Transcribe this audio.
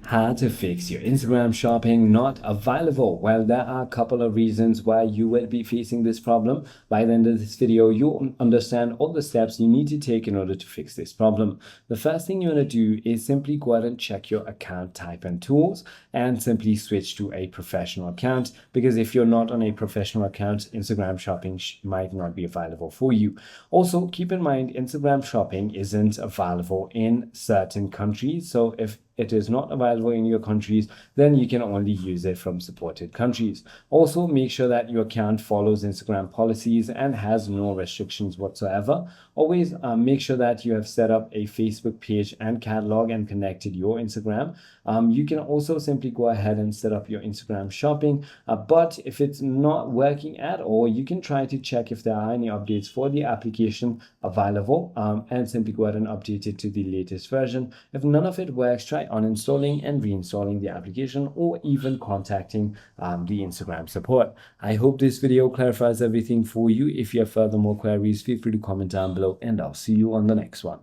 How to fix your Instagram shopping not available? Well, there are a couple of reasons why you will be facing this problem. By the end of this video, you'll understand all the steps you need to take in order to fix this problem. The first thing you want to do is simply go ahead and check your account type and tools and simply switch to a professional account, because if you're not on a professional account, Instagram shopping might not be available for you. Also, keep in mind, Instagram shopping isn't available in certain countries. So if it is not available in your countries, then you can only use it from supported countries. Also, make sure that your account follows Instagram policies and has no restrictions whatsoever. Always make sure that you have set up a Facebook page and catalog and connected your Instagram. You can also simply go ahead and set up your Instagram shopping, but if it's not working at all, you can try to check if there are any updates for the application available, and simply go ahead and update it to the latest version. If none of it works, try uninstalling and reinstalling the application, or even contacting the Instagram support. I hope this video clarifies everything for you. If you have further more queries, feel free to comment down below, and I'll see you on the next one.